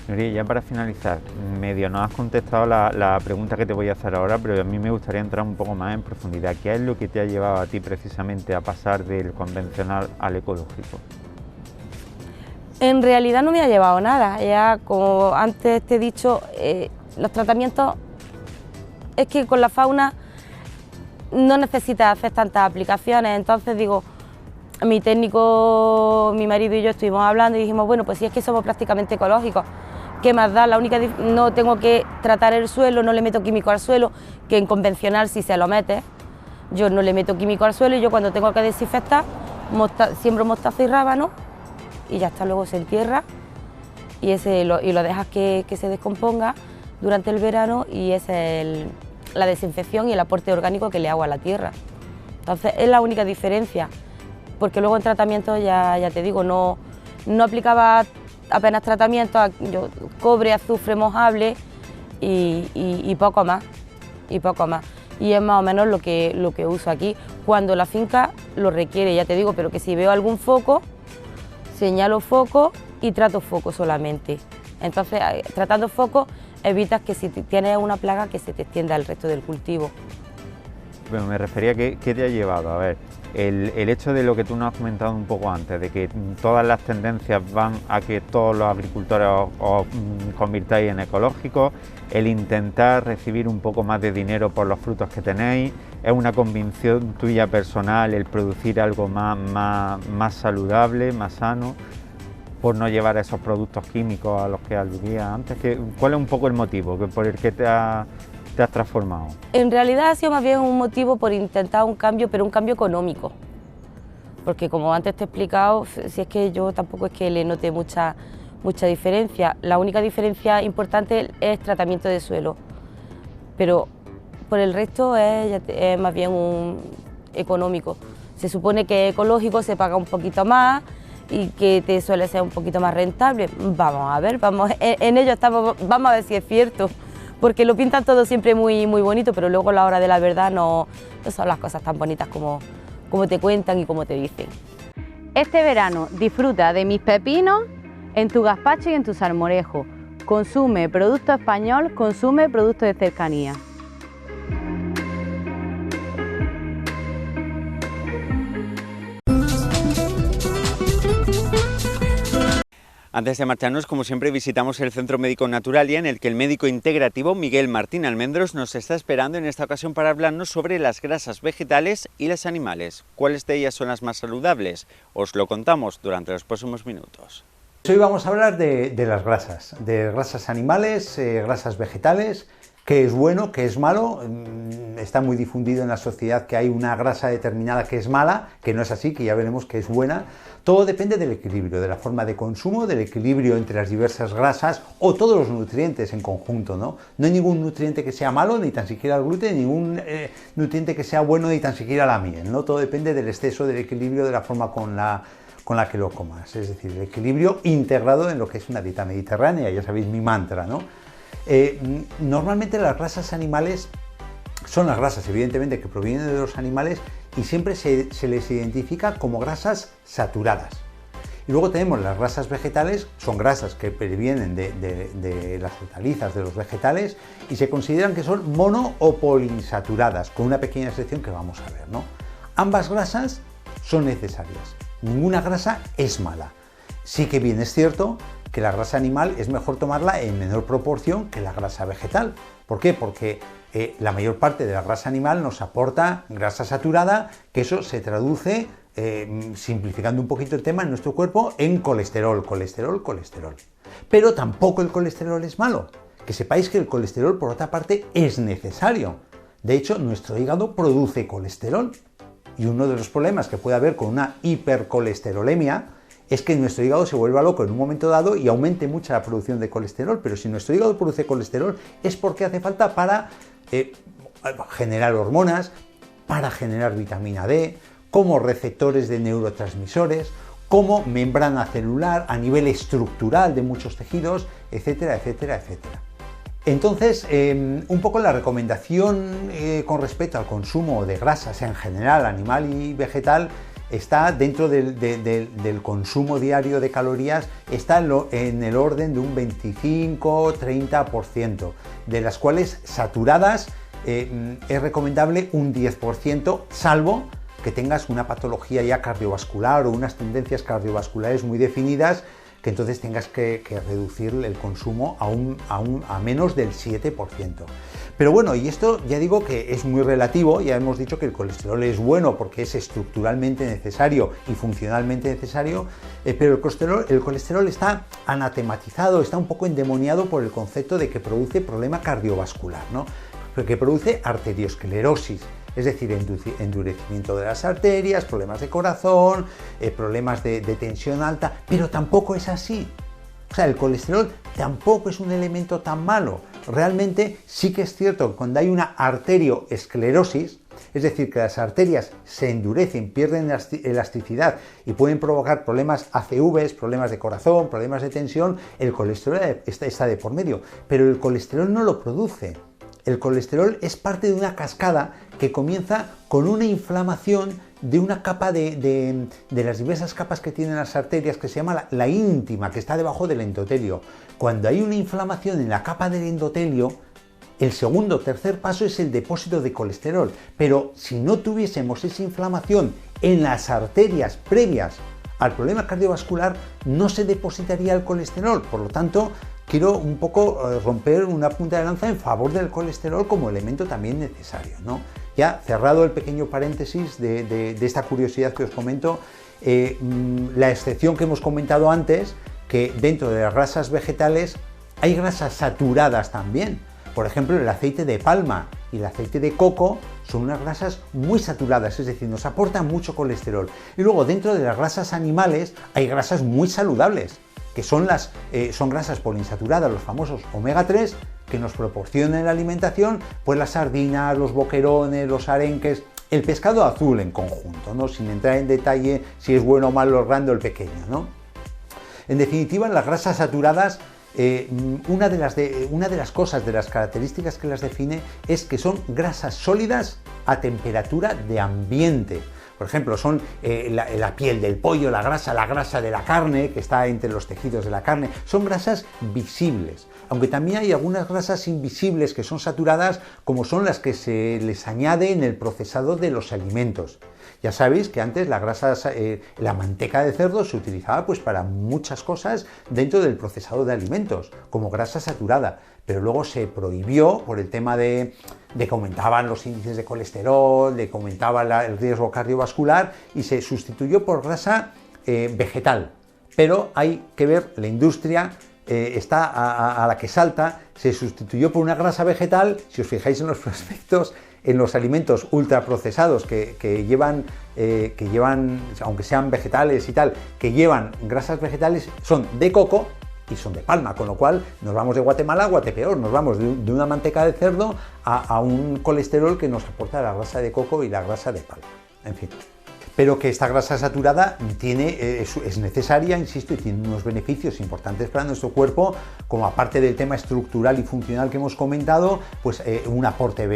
Nuria, ya para finalizar, medio no has contestado la pregunta que te voy a hacer ahora, pero a mí me gustaría entrar un poco más en profundidad. ¿Qué es lo que te ha llevado a ti precisamente a pasar del convencional al ecológico? En realidad no me ha llevado nada, ya como antes te he dicho, los tratamientos, es que con la fauna no necesitas hacer tantas aplicaciones, entonces digo, mi técnico, mi marido y yo estuvimos hablando y dijimos, bueno, pues si es que somos prácticamente ecológicos, ¿qué más da? No tengo que tratar el suelo, no le meto químico al suelo, que en convencional si se lo mete, yo no le meto químico al suelo y yo cuando tengo que desinfectar, siembro mostaza y rábano y ya está, luego se entierra y lo dejas que se descomponga durante el verano y esa es la desinfección y el aporte orgánico que le hago a la tierra. Entonces es la única diferencia, porque luego en tratamiento ya te digo, no aplicaba apenas tratamiento, yo cobre, azufre mojable y poco más, y es más o menos lo que uso aquí, cuando la finca lo requiere, ya te digo, pero que si veo algún foco, señalo foco y trato foco solamente. Entonces, tratando foco, evitas que si tienes una plaga que se te extienda al resto del cultivo. Bueno, me refería a ¿qué te ha llevado? A ver, el hecho de lo que tú nos has comentado un poco antes, de que todas las tendencias van a que todos los agricultores os convirtáis en ecológicos, el intentar recibir un poco más de dinero por los frutos que tenéis, es una convicción tuya personal el producir algo más saludable, más sano, por no llevar esos productos químicos a los que aludías antes. ¿Cuál es un poco el motivo por el que te has transformado? En realidad ha sido más bien un motivo por intentar un cambio, pero un cambio económico. Porque como antes te he explicado, si es que yo tampoco es que le note mucha diferencia. La única diferencia importante es tratamiento de suelo. Pero por el resto es más bien un económico. Se supone que ecológico se paga un poquito más y que te suele ser un poquito más rentable. Vamos a ver, en ello estamos, vamos a ver si es cierto. Porque lo pintan todo siempre muy bonito, pero luego a la hora de la verdad no son las cosas tan bonitas como te cuentan y como te dicen. Este verano disfruta de mis pepinos en tu gazpacho y en tu salmorejo. Consume producto español, consume producto de cercanía. Antes de marcharnos, como siempre, visitamos el Centro Médico Naturalia, en el que el médico integrativo Miguel Martín Almendros nos está esperando en esta ocasión para hablarnos sobre las grasas vegetales y las animales. ¿Cuáles de ellas son las más saludables? Os lo contamos durante los próximos minutos. Hoy vamos a hablar de las grasas, de grasas animales, grasas vegetales, qué es bueno, qué es malo. está muy difundido en la sociedad que hay una grasa determinada que es mala, que no es así, que ya veremos que es buena. Todo depende del equilibrio, de la forma de consumo, del equilibrio entre las diversas grasas o todos los nutrientes en conjunto, ¿no? No hay ningún nutriente que sea malo, ni tan siquiera el gluten, ningún nutriente que sea bueno, ni tan siquiera la miel, ¿no? Todo depende del exceso, del equilibrio, de la forma con la que lo comas, es decir, el equilibrio integrado en lo que es una dieta mediterránea, ya sabéis mi mantra, ¿no? Normalmente las grasas animales son las grasas, evidentemente, que provienen de los animales y siempre se les identifica como grasas saturadas. Y luego tenemos las grasas vegetales, son grasas que provienen de las hortalizas, de los vegetales, y se consideran que son mono o poliinsaturadas, con una pequeña excepción que vamos a ver, ¿no? Ambas grasas son necesarias, ninguna grasa es mala. Sí que bien es cierto que la grasa animal es mejor tomarla en menor proporción que la grasa vegetal. ¿Por qué? Porque la mayor parte de la grasa animal nos aporta grasa saturada, que eso se traduce, simplificando un poquito el tema, en nuestro cuerpo en colesterol. Pero tampoco el colesterol es malo. Que sepáis que el colesterol, por otra parte, es necesario. De hecho, nuestro hígado produce colesterol. Y uno de los problemas que puede haber con una hipercolesterolemia es que nuestro hígado se vuelva loco en un momento dado y aumente mucho la producción de colesterol. Pero si nuestro hígado produce colesterol es porque hace falta para generar hormonas, para generar vitamina D, como receptores de neurotransmisores, como membrana celular a nivel estructural de muchos tejidos, etcétera, etcétera, etcétera. Entonces, un poco la recomendación con respecto al consumo de grasas en general, animal y vegetal, está dentro del consumo diario de calorías, está en el orden de un 25-30%, de las cuales saturadas es recomendable un 10%, salvo que tengas una patología ya cardiovascular o unas tendencias cardiovasculares muy definidas, que entonces tengas que reducir el consumo a menos del 7%. Pero bueno, y esto ya digo que es muy relativo, ya hemos dicho que el colesterol es bueno porque es estructuralmente necesario y funcionalmente necesario, pero el colesterol está anatematizado, está un poco endemoniado por el concepto de que produce problema cardiovascular, ¿no? Que produce arteriosclerosis. Es decir, endurecimiento de las arterias, problemas de corazón, problemas de tensión alta, pero tampoco es así. O sea, el colesterol tampoco es un elemento tan malo. Realmente sí que es cierto que cuando hay una arterioesclerosis, es decir, que las arterias se endurecen, pierden elasticidad y pueden provocar problemas ACVs, problemas de corazón, problemas de tensión, el colesterol está de por medio, pero el colesterol no lo produce. El colesterol es parte de una cascada que comienza con una inflamación de una capa de las diversas capas que tienen las arterias, que se llama la íntima, que está debajo del endotelio. Cuando hay una inflamación en la capa del endotelio, el segundo o tercer paso es el depósito de colesterol. Pero si no tuviésemos esa inflamación en las arterias previas al problema cardiovascular, no se depositaría el colesterol. Por lo tanto, quiero un poco romper una punta de lanza en favor del colesterol como elemento también necesario, ¿no? Ya cerrado el pequeño paréntesis de esta curiosidad que os comento, la excepción que hemos comentado antes, que dentro de las grasas vegetales hay grasas saturadas también. Por ejemplo, el aceite de palma y el aceite de coco son unas grasas muy saturadas, es decir, nos aportan mucho colesterol. Y luego dentro de las grasas animales hay grasas muy saludables, que son grasas poliinsaturadas, los famosos omega 3, que nos proporcionan en la alimentación, pues las sardinas, los boquerones, los arenques, el pescado azul en conjunto, ¿no? Sin entrar en detalle si es bueno o malo el grande o el pequeño, ¿no? En definitiva, las grasas saturadas, una de las cosas, de las características que las define, es que son grasas sólidas a temperatura de ambiente. Por ejemplo, son la piel del pollo, la grasa de la carne, que está entre los tejidos de la carne, son grasas visibles. Aunque también hay algunas grasas invisibles que son saturadas, como son las que se les añade en el procesado de los alimentos. Ya sabéis que antes la manteca de cerdo se utilizaba pues para muchas cosas dentro del procesado de alimentos, como grasa saturada, pero luego se prohibió por el tema de que aumentaban los índices de colesterol, de que aumentaba el riesgo cardiovascular, y se sustituyó por grasa vegetal. Pero hay que ver, la industria está a la que salta, se sustituyó por una grasa vegetal. Si os fijáis en los prospectos, en los alimentos ultraprocesados que llevan, aunque sean vegetales y tal, que llevan grasas vegetales, son de coco y son de palma, con lo cual nos vamos de Guatemala a Guatepeor, nos vamos de una manteca de cerdo a un colesterol que nos aporta la grasa de coco y la grasa de palma, en fin. Pero que esta grasa saturada es necesaria, insisto, y tiene unos beneficios importantes para nuestro cuerpo, como aparte del tema estructural y funcional que hemos comentado, pues un aporte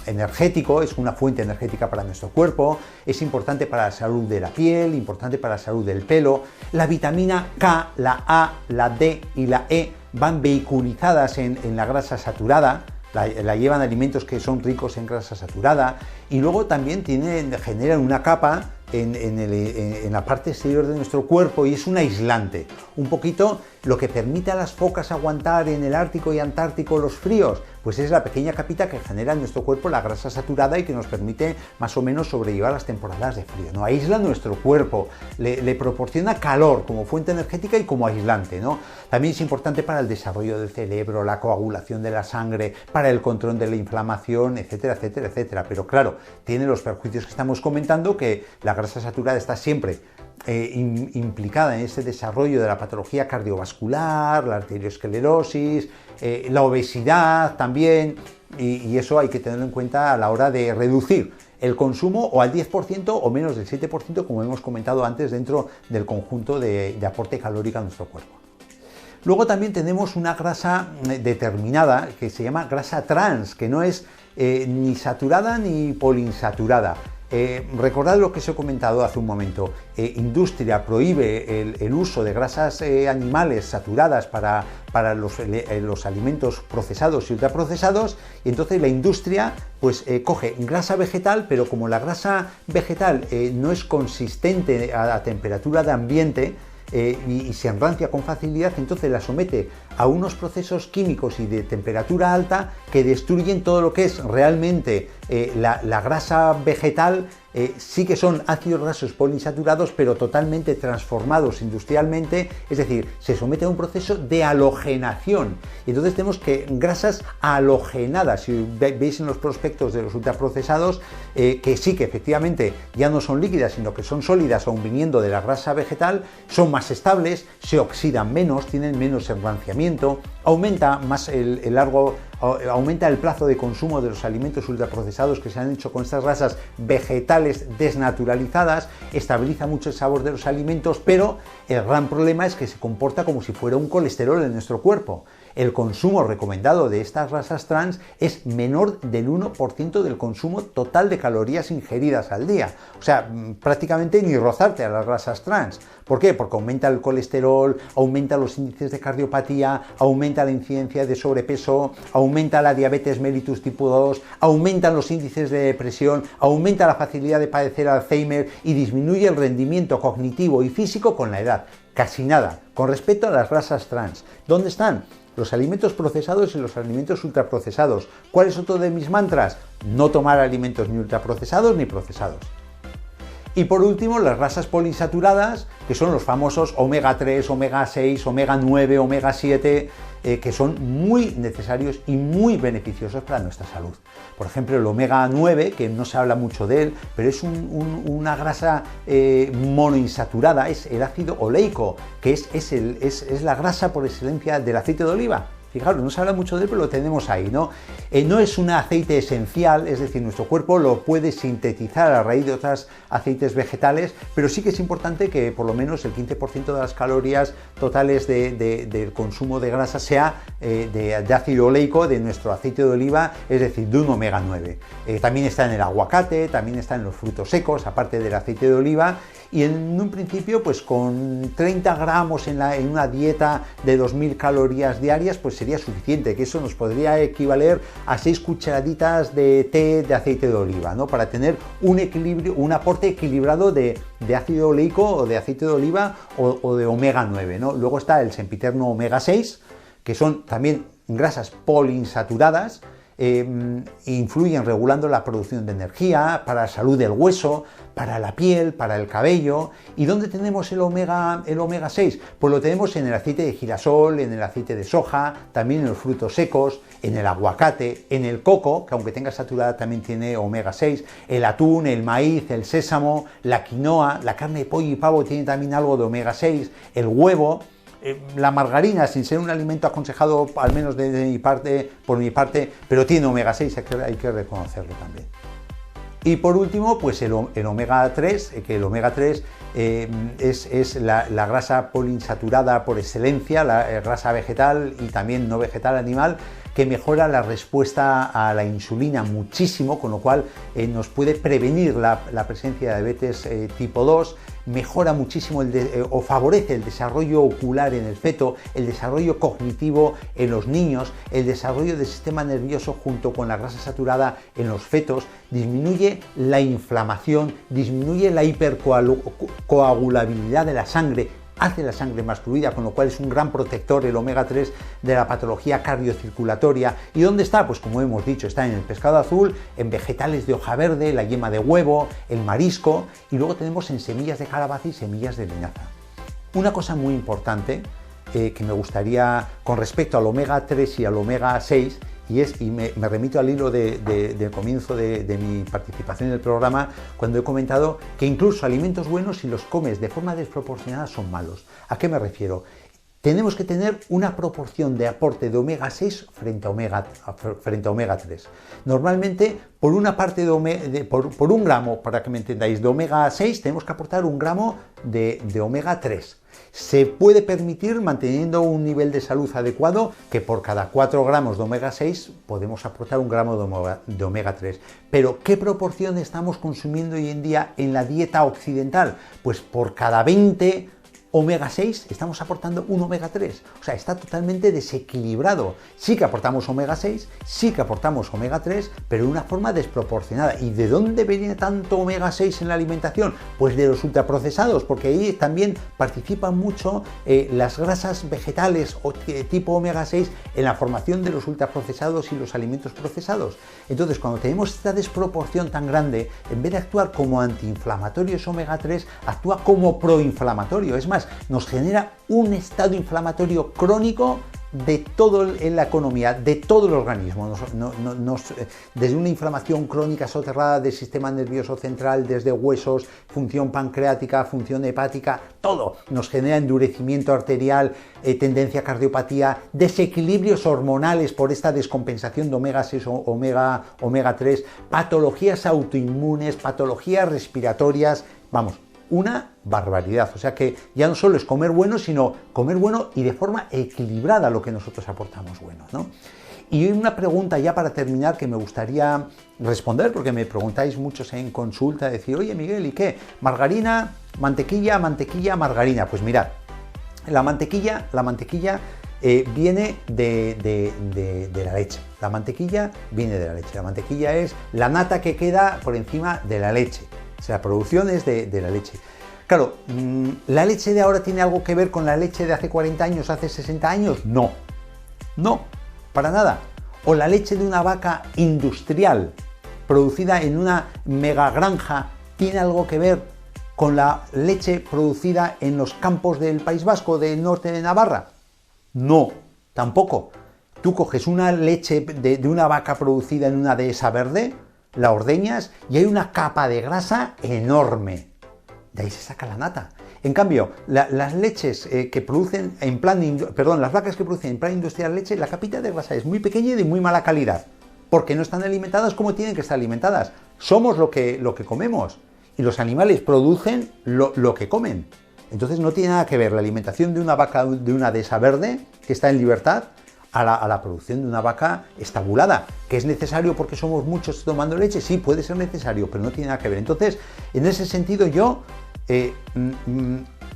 energético, es una fuente energética para nuestro cuerpo, es importante para la salud de la piel, importante para la salud del pelo. La vitamina K, la A, la D y la E van vehiculizadas en la grasa saturada. La llevan alimentos que son ricos en grasa saturada, y luego también generan una capa en la parte exterior de nuestro cuerpo, y es un aislante, un poquito lo que permite a las focas aguantar en el Ártico y Antártico los fríos, pues es la pequeña capita que genera en nuestro cuerpo la grasa saturada y que nos permite más o menos sobrellevar las temporadas de frío, ¿no? Aísla nuestro cuerpo, le proporciona calor como fuente energética y como aislante, ¿no? También es importante para el desarrollo del cerebro, la coagulación de la sangre, para el control de la inflamación, etcétera, etcétera, etcétera. Pero claro, tiene los perjuicios que estamos comentando, que la grasa saturada está siempre implicada en ese desarrollo de la patología cardiovascular, la arteriosclerosis, la obesidad también, y eso hay que tenerlo en cuenta a la hora de reducir el consumo o al 10% o menos del 7%, como hemos comentado antes, dentro del conjunto de aporte calórico a nuestro cuerpo. Luego también tenemos una grasa determinada que se llama grasa trans, que no es ni saturada ni poliinsaturada. Recordad lo que os he comentado hace un momento. Industria prohíbe el uso de grasas animales saturadas para los alimentos procesados y ultraprocesados, y entonces la industria pues coge grasa vegetal, pero como la grasa vegetal no es consistente a temperatura de ambiente, y se enrancia con facilidad, entonces la somete a unos procesos químicos y de temperatura alta que destruyen todo lo que es realmente la grasa vegetal. Sí que son ácidos grasos poliinsaturados, pero totalmente transformados industrialmente, es decir, se somete a un proceso de halogenación. Y entonces tenemos que grasas halogenadas, si veis en los prospectos de los ultraprocesados, que sí que efectivamente ya no son líquidas, sino que son sólidas, aun viniendo de la grasa vegetal, son más estables, se oxidan menos, tienen menos enranciamiento, aumenta más aumenta el plazo de consumo de los alimentos ultraprocesados que se han hecho con estas grasas vegetales desnaturalizadas, estabiliza mucho el sabor de los alimentos, pero el gran problema es que se comporta como si fuera un colesterol en nuestro cuerpo. El consumo recomendado de estas grasas trans es menor del 1% del consumo total de calorías ingeridas al día. O sea, prácticamente ni rozarte a las grasas trans. ¿Por qué? Porque aumenta el colesterol, aumenta los índices de cardiopatía, aumenta la incidencia de sobrepeso, aumenta la diabetes mellitus tipo 2, aumentan los índices de depresión, aumenta la facilidad de padecer Alzheimer y disminuye el rendimiento cognitivo y físico con la edad. Casi nada. Con respecto a las grasas trans, ¿dónde están? Los alimentos procesados y los alimentos ultraprocesados. ¿Cuál es otro de mis mantras? No tomar alimentos ni ultraprocesados ni procesados. Y por último, las grasas poliinsaturadas, que son los famosos omega 3, omega 6, omega 9, omega 7, que son muy necesarios y muy beneficiosos para nuestra salud. Por ejemplo, el omega 9, que no se habla mucho de él, pero es una grasa monoinsaturada, es el ácido oleico, que es la grasa por excelencia del aceite de oliva. Fijaros, no se habla mucho de él, pero lo tenemos ahí, ¿no? No es un aceite esencial, es decir, nuestro cuerpo lo puede sintetizar a raíz de otros aceites vegetales, pero sí que es importante que por lo menos el 15% de las calorías totales del consumo de grasa sea de ácido oleico, de nuestro aceite de oliva, es decir, de un omega 9. También está en el aguacate, también está en los frutos secos, aparte del aceite de oliva, y en un principio, pues con 30 gramos en una dieta de 2000 calorías diarias, pues sería suficiente, que eso nos podría equivaler a 6 cucharaditas de té de aceite de oliva, ¿no? Para tener un equilibrio, un aporte equilibrado de ácido oleico o de aceite de oliva o de omega 9, ¿no? Luego está el sempiterno omega 6, que son también grasas poliinsaturadas, influyen regulando la producción de energía, para la salud del hueso, para la piel, para el cabello. ¿Y dónde tenemos el omega 6? Pues lo tenemos en el aceite de girasol, en el aceite de soja, también en los frutos secos, en el aguacate, en el coco, que aunque tenga saturada también tiene omega 6, el atún, el maíz, el sésamo, la quinoa, la carne de pollo y pavo tiene también algo de omega 6, el huevo. La margarina, sin ser un alimento aconsejado, al menos por mi parte, pero tiene omega 6, hay que reconocerlo también. Y por último, pues el omega 3, que el omega 3 es la grasa poliinsaturada por excelencia, la grasa vegetal y también no vegetal animal, que mejora la respuesta a la insulina muchísimo, con lo cual nos puede prevenir la presencia de diabetes tipo 2, mejora muchísimo o favorece el desarrollo ocular en el feto, el desarrollo cognitivo en los niños, el desarrollo del sistema nervioso junto con la grasa saturada en los fetos, disminuye la inflamación, disminuye la hipercoagulabilidad de la sangre, hace la sangre más fluida, con lo cual es un gran protector el omega 3 de la patología cardiocirculatoria. ¿Y dónde está? Pues como hemos dicho, está en el pescado azul, en vegetales de hoja verde, la yema de huevo, el marisco, y luego tenemos en semillas de calabaza y semillas de linaza. Una cosa muy importante que me gustaría, con respecto al omega 3 y al omega 6, y me remito al hilo del comienzo de mi participación en el programa, cuando he comentado que incluso alimentos buenos, si los comes de forma desproporcionada, son malos. ¿A qué me refiero? Tenemos que tener una proporción de aporte de omega 6 frente a omega 3. Normalmente, por una parte por un gramo, para que me entendáis, de omega 6, tenemos que aportar un gramo de omega 3. Se puede permitir, manteniendo un nivel de salud adecuado, que por cada 4 gramos de omega 6 podemos aportar un gramo de omega 3. Pero, ¿qué proporción estamos consumiendo hoy en día en la dieta occidental? Pues por cada 20 omega 6 estamos aportando un omega 3, o sea, está totalmente desequilibrado. Sí que aportamos omega 6, sí que aportamos omega 3, pero de una forma desproporcionada. ¿Y de dónde viene tanto omega 6 en la alimentación? Pues de los ultraprocesados, porque ahí también participan mucho las grasas vegetales o tipo omega 6 en la formación de los ultraprocesados y los alimentos procesados. Entonces, cuando tenemos esta desproporción tan grande, en vez de actuar como antiinflamatorio ese omega 3, actúa como proinflamatorio. Es más, nos genera un estado inflamatorio crónico de todo en la economía, de todo el organismo, desde una inflamación crónica soterrada del sistema nervioso central, desde huesos, función pancreática, función hepática, todo nos genera endurecimiento arterial, tendencia a cardiopatía, desequilibrios hormonales por esta descompensación de omega 6 o omega 3, patologías autoinmunes, patologías respiratorias, vamos, una barbaridad. O sea que ya no solo es comer bueno, sino comer bueno y de forma equilibrada lo que nosotros aportamos bueno, ¿no? Y una pregunta ya para terminar que me gustaría responder, porque me preguntáis muchos en consulta, decir, oye Miguel, ¿y qué? Margarina, mantequilla, margarina. Pues mirad, la mantequilla viene de la leche. La mantequilla viene de la leche. La mantequilla es la nata que queda por encima de la leche. O sea, la producción es de la leche. Claro, ¿la leche de ahora tiene algo que ver con la leche de hace 40 años, hace 60 años? No, para nada. O la leche de una vaca industrial, producida en una mega granja, ¿tiene algo que ver con la leche producida en los campos del País Vasco, del norte de Navarra? No, tampoco. Tú coges una leche de una vaca producida en una dehesa verde, la ordeñas y hay una capa de grasa enorme. De ahí se saca la nata. En cambio, las leches que producen las vacas que producen en plan industrial leche, la capita de grasa es muy pequeña y de muy mala calidad, porque no están alimentadas como tienen que estar alimentadas. Somos lo que comemos y los animales producen lo que comen. Entonces no tiene nada que ver la alimentación de una vaca de una dehesa verde que está en libertad a la producción de una vaca estabulada, que es necesario porque somos muchos tomando leche. Sí, puede ser necesario, pero no tiene nada que ver. Entonces, en ese sentido yo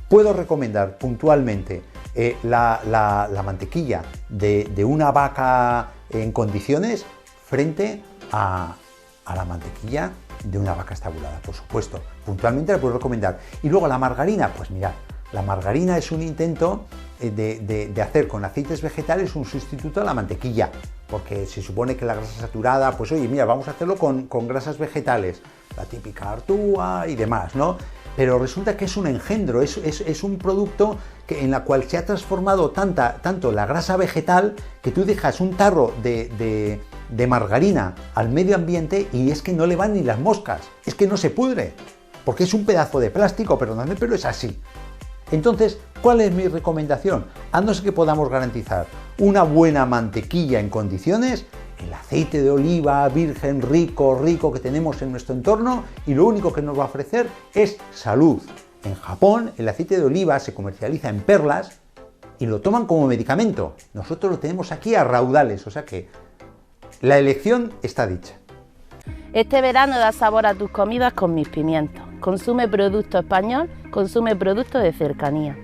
puedo recomendar puntualmente la mantequilla de una vaca en condiciones frente a la mantequilla de una vaca estabulada, por supuesto. Puntualmente la puedo recomendar. Y luego la margarina, pues mirad, la margarina es un intento de hacer con aceites vegetales un sustituto a la mantequilla. porque se supone que la grasa saturada, pues oye, mira, vamos a hacerlo con grasas vegetales, la típica artúa y demás, ¿no? Pero resulta que es un engendro, es un producto en la cual se ha transformado tanto la grasa vegetal que tú dejas un tarro de margarina al medio ambiente y es que no le van ni las moscas, es que no se pudre, porque es un pedazo de plástico, perdonadme, pero es así. Entonces, ¿cuál es mi recomendación? A no ser que podamos garantizar una buena mantequilla en condiciones, el aceite de oliva virgen rico que tenemos en nuestro entorno y lo único que nos va a ofrecer es salud. En Japón el aceite de oliva se comercializa en perlas y lo toman como medicamento. Nosotros lo tenemos aquí a raudales, o sea que la elección está dicha. Este verano da sabor a tus comidas con Mis Pimientos. Consume producto español, consume producto de cercanía.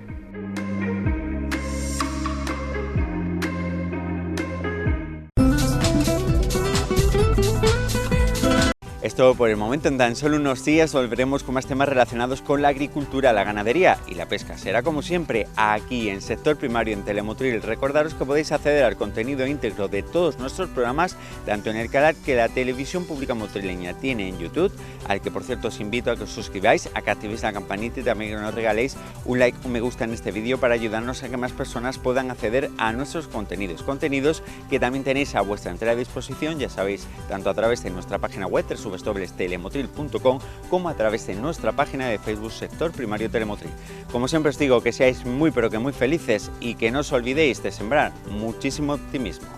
Es todo por el momento. En tan solo unos días volveremos con más temas relacionados con la agricultura, la ganadería y la pesca. Será como siempre aquí en Sector Primario en Telemotril. Recordaros que podéis acceder al contenido íntegro de todos nuestros programas, tanto en el canal que la Televisión Pública Motrileña tiene en YouTube, al que por cierto os invito a que os suscribáis, a que activéis la campanita y también que nos regaléis un like, un me gusta en este vídeo para ayudarnos a que más personas puedan acceder a nuestros contenidos que también tenéis a vuestra entera disposición, ya sabéis, tanto a través de nuestra página web www.telemotril.com como a través de nuestra página de Facebook Sector Primario Telemotril. Como siempre os digo, que seáis muy pero que muy felices y que no os olvidéis de sembrar muchísimo optimismo.